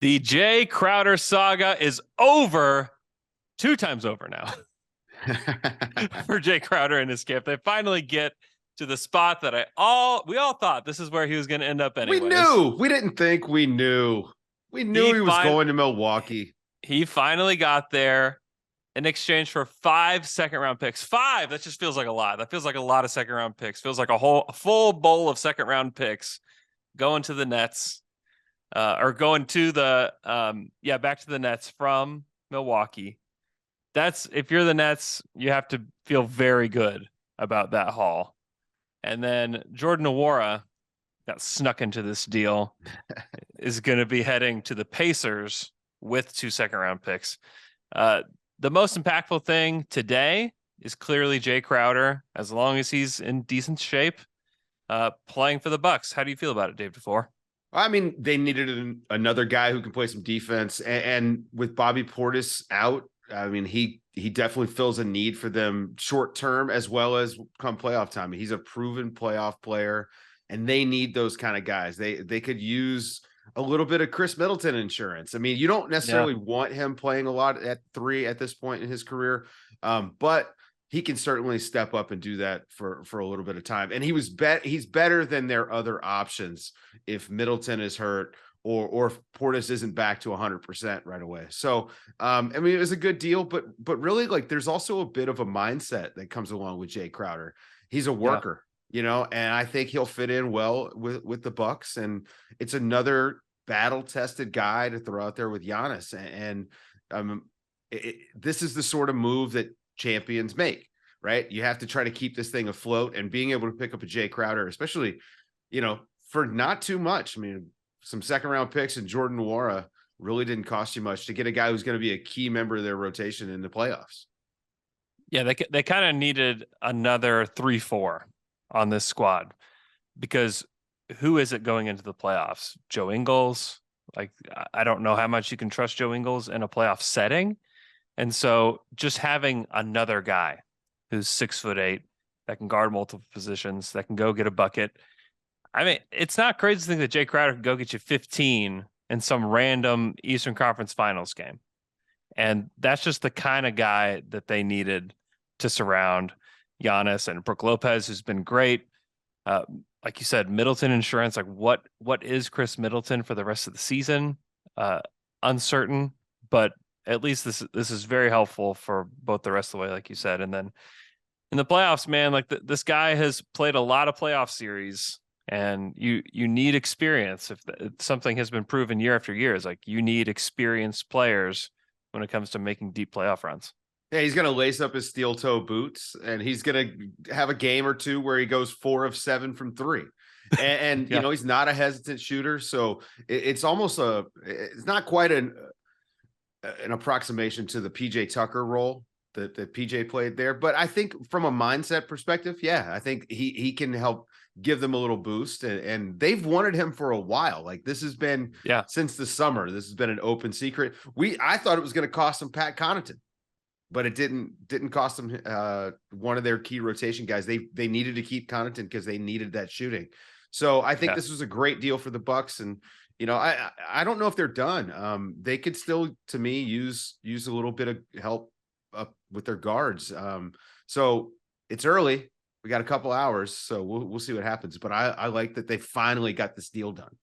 The Jae Crowder saga is over, two times over now for Jae Crowder and his camp. They finally get to the spot that we all thought this is where he was going to end up We anyways. knew. We didn't think we knew. We knew He he was fin- going to Milwaukee. he finally got there in exchange for 5 second-round picks. Five, that just feels like a lot. That feels like a lot of second-round picks. Feels like a full bowl of second-round picks going to the Nets. Or going to the back to the Nets from Milwaukee. That's if you're the Nets, you have to feel very good about that haul. And then Jordan Nwora got snuck into this deal is going to be heading to the Pacers with 2 second-round picks. The most impactful thing today is clearly Jae Crowder, as long as he's in decent shape, playing for the Bucks. How do you feel about it, Dave DuFour? I mean, they needed another guy who can play some defense, and with Bobby Portis out, I mean, he definitely fills a need for them short term as well as come playoff time. He's a proven playoff player, and they need those kind of guys. They could use a little bit of Chris Middleton insurance. I mean, you don't necessarily want him playing a lot at 3 at this point in his career, but he can certainly step up and do that for a little bit of time. And he's better than their other options if Middleton is hurt or if Portis isn't back to 100% right away. So, I mean, it was a good deal, but really, like, there's also a bit of a mindset that comes along with Jae Crowder. He's a worker, and I think he'll fit in well with the Bucks. And it's another battle-tested guy to throw out there with Giannis. And this is the sort of move that champions make, right? You have to try to keep this thing afloat, and being able to pick up a Jae Crowder, especially, for not too much. I mean, some second-round picks and Jordan Nwora really didn't cost you much to get a guy who's going to be a key member of their rotation in the playoffs. Yeah, they kind of needed another 3-4 on this squad, because who is it going into the playoffs? Joe Ingles? Like, I don't know how much you can trust Joe Ingles in a playoff setting. And so just having another guy who's 6'8" that can guard multiple positions, that can go get a bucket. I mean, it's not crazy to think that Jae Crowder can go get you 15 in some random Eastern Conference Finals game. And that's just the kind of guy that they needed to surround Giannis. And Brook Lopez, who's been great. Like you said, Middleton insurance. Like, what is Chris Middleton for the rest of the season? Uncertain, but at least this is very helpful for both the rest of the way, like you said. And then in the playoffs, man, like this guy has played a lot of playoff series, and you need experience. If something has been proven year after year, is like you need experienced players when it comes to making deep playoff runs. Yeah, he's going to lace up his steel toe boots, and he's going to have a game or two where he goes 4 of 7 from 3. And Yeah. he's not a hesitant shooter. So it's almost it's not quite an approximation to the PJ Tucker role that PJ played there. But I think from a mindset perspective, I think he can help give them a little boost. And they've wanted him for a while. Like, this has been since the summer. This has been an open secret. I thought it was going to cost them Pat Connaughton, but it didn't cost them one of their key rotation guys. They needed to keep Connaughton because they needed that shooting. So I think this was a great deal for the Bucks. And I don't know if they're done. They could still, to me, use a little bit of help up with their guards. So it's early. We got a couple hours, so we'll see what happens. But I like that they finally got this deal done.